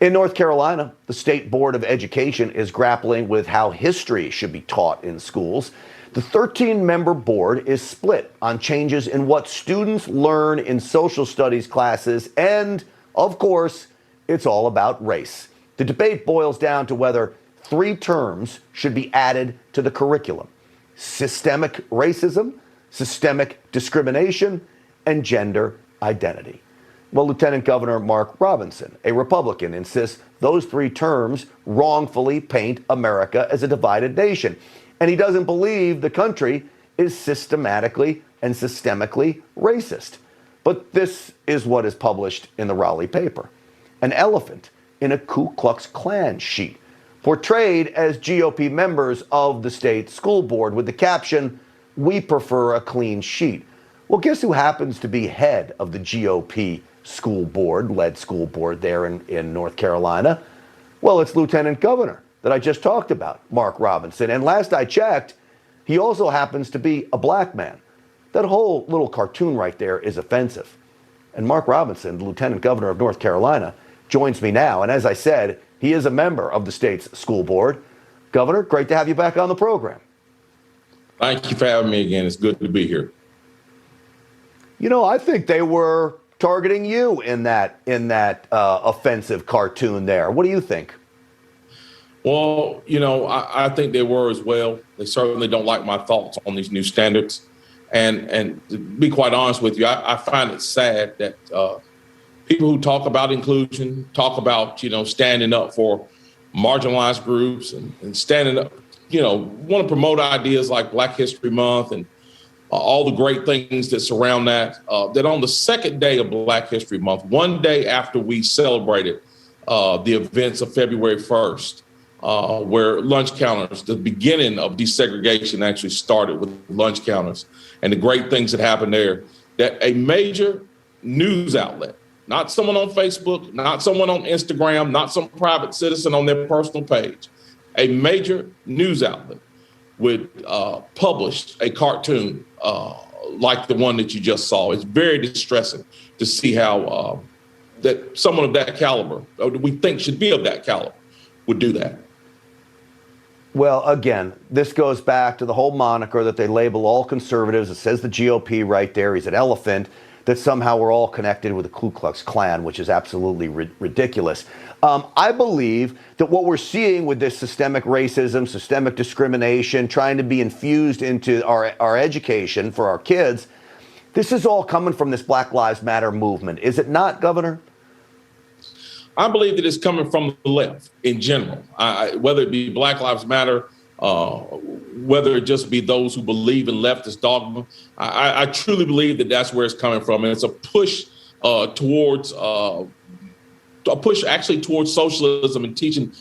In North Carolina, the State Board of Education is grappling with how history should be taught in schools. The 13-member board is split on changes in what students learn in social studies classes, and, of course, it's all about race. The debate boils down to whether 3 terms should be added to the curriculum: systemic racism, systemic discrimination, and gender identity. Well, Lieutenant Governor Mark Robinson, a Republican, insists those 3 terms wrongfully paint America as a divided nation. And he doesn't believe the country is systematically and systemically racist. But this is what is published in the Raleigh paper: an elephant in a Ku Klux Klan sheet, portrayed as GOP members of the state school board with the caption, "We prefer a clean sheet." Well, guess who happens to be head of the GOP led school board there in North Carolina? Well, it's Lieutenant Governor that I just talked about, Mark Robinson. And last I checked, he also happens to be a black man. That whole little cartoon right there is offensive. And Mark Robinson, the Lieutenant Governor of North Carolina, joins me now. And as I said, he is a member of the state's school board. Governor, great to have you back on the program. Thank you for having me again. It's good to be here. You know, I think they were targeting you in that offensive cartoon there. What do you think? Well, you know, I think they were as well. They certainly don't like my thoughts on these new standards. And to be quite honest with you, I find it sad that people who talk about inclusion, talk about, you know, standing up for marginalized groups and standing up, you know, want to promote ideas like Black History Month and all the great things that surround that, that on the second day of Black History Month, one day after we celebrated the events of February 1st, where lunch counters, the beginning of desegregation actually started with lunch counters and the great things that happened there, that a major news outlet, not someone on Facebook, not someone on Instagram, not some private citizen on their personal page, a major news outlet would publish a cartoon like the one that you just saw. It's very distressing to see how that someone of that caliber, or we think should be of that caliber, would do that. Well, again, this goes back to the whole moniker that they label all conservatives. It says the GOP right there. He's an elephant, that somehow we're all connected with the Ku Klux Klan, which is absolutely ridiculous. I believe that what we're seeing with this systemic racism, systemic discrimination, trying to be infused into our education for our kids, this is all coming from this Black Lives Matter movement. Is it not, Governor? I believe that it's coming from the left in general, whether it be Black Lives Matter, whether it just be those who believe in leftist dogma. I truly believe that that's where it's coming from. And it's a push towards socialism and teaching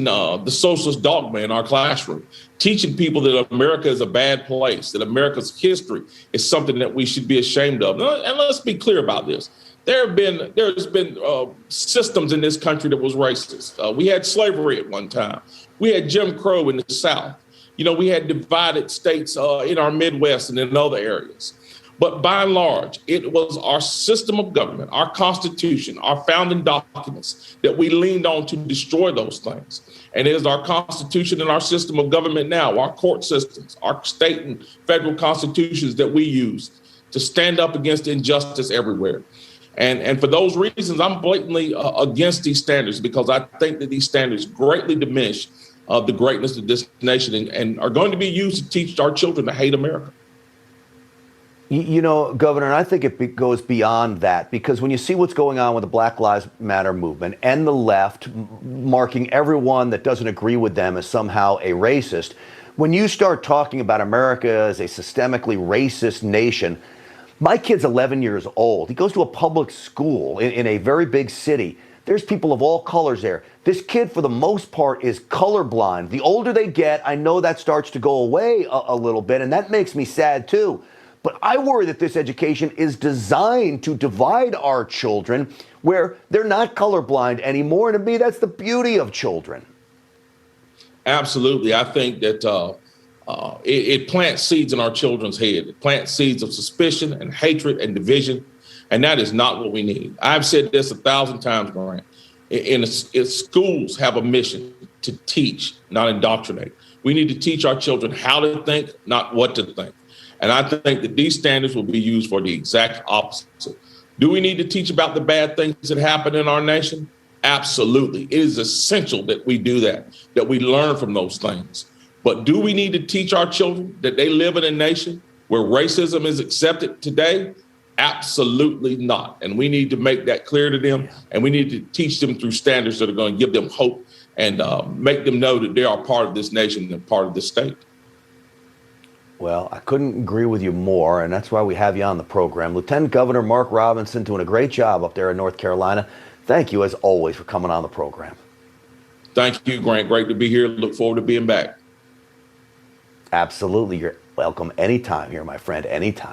the socialist dogma in our classroom, teaching people that America is a bad place, that America's history is something that we should be ashamed of. And let's be clear about this. There's been systems in this country that was racist. We had slavery at one time. We had Jim Crow in the South. You know, we had divided states in our Midwest and in other areas. But by and large, it was our system of government, our Constitution, our founding documents that we leaned on to destroy those things. And it is our Constitution and our system of government now, our court systems, our state and federal constitutions that we use to stand up against injustice everywhere. And for those reasons, I'm blatantly against these standards, because I think that these standards greatly diminish the greatness of this nation and are going to be used to teach our children to hate America. You know, Governor, and I think it goes beyond that, because when you see what's going on with the Black Lives Matter movement and the left marking everyone that doesn't agree with them as somehow a racist, when you start talking about America as a systemically racist nation, my kid's 11 years old. He goes to a public school in a very big city. There's people of all colors there. This kid, for the most part, is colorblind. The older they get, I know that starts to go away a little bit, and that makes me sad too. But I worry that this education is designed to divide our children where they're not colorblind anymore. And to me, that's the beauty of children. Absolutely. I think that it plants seeds in our children's head. It plants seeds of suspicion and hatred and division. And that is not what we need. I've said this 1,000 times, Grant. Schools have a mission to teach, not indoctrinate. We need to teach our children how to think, not what to think. And I think that these standards will be used for the exact opposite. Do we need to teach about the bad things that happen in our nation? Absolutely. It is essential that we do that we learn from those things. But do we need to teach our children that they live in a nation where racism is accepted today? Absolutely not. And we need to make that clear to them. And we need to teach them through standards that are going to give them hope and make them know that they are part of this nation and part of this state. Well, I couldn't agree with you more, and that's why we have you on the program. Lieutenant Governor Mark Robinson doing a great job up there in North Carolina. Thank you, as always, for coming on the program. Thank you, Grant. Great to be here. Look forward to being back. Absolutely. You're welcome anytime here, my friend, anytime.